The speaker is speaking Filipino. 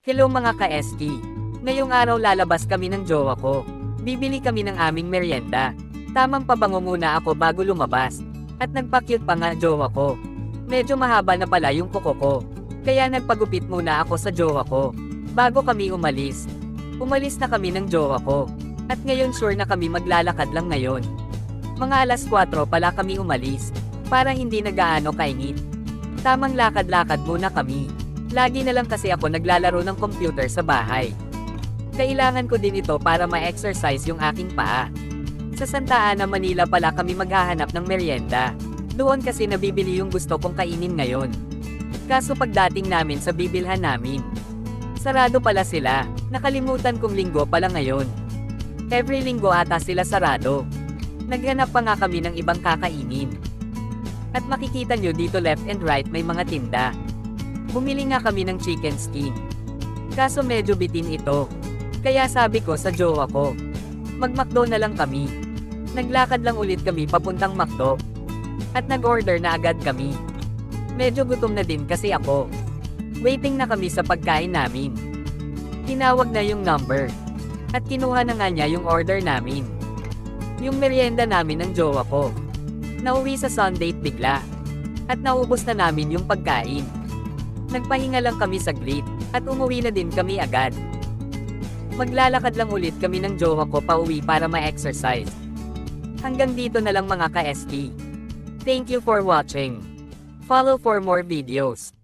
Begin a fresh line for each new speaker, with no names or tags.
Hello mga ka-ST. Ngayong araw lalabas kami ng jowa ko. Bibili kami ng aming merienda. Tamang pabango muna ako bago lumabas. At nagpa-cute pa nga jowa ko. Medyo mahaba na pala yung kuko ko. Kaya nagpagupit muna ako sa jowa ko. Bago kami umalis. Umalis na kami ng jowa ko. At ngayon sure na kami maglalakad lang ngayon. Mga alas 4 pala kami umalis. Para hindi na gaano kainit. Tamang lakad-lakad muna kami. Lagi na lang kasi ako naglalaro ng computer sa bahay. Kailangan ko din ito para ma-exercise yung aking paa. Sa Santa Ana, Manila pala kami maghahanap ng merienda. Doon kasi nabibili yung gusto kong kainin ngayon. Kaso pagdating namin sa bibilhan namin, sarado pala sila. Nakalimutan kong linggo pala ngayon. Every linggo ata sila sarado. Naghanap pa nga kami ng ibang kakainin. At makikita nyo dito left and right may mga tinda. Bumili nga kami ng chicken skin. Kaso medyo bitin ito. Kaya sabi ko sa jowa ko, mag-McDo na lang kami. Naglakad lang ulit kami papuntang McDo. At nag-order na agad kami. Medyo gutom na din kasi ako. Waiting na kami sa pagkain namin. Tinawag na yung number. At kinuha na nga niya yung order namin. Yung merienda namin ng jowa ko. Nauwi sa Sundate bigla. At naubos na namin yung pagkain. Nagpahinga lang kami saglit, at umuwi na din kami agad. Maglalakad lang ulit kami ng jowa ko pauwi para ma-exercise. Hanggang dito na lang mga ka-ST. Thank you for watching. Follow for more videos.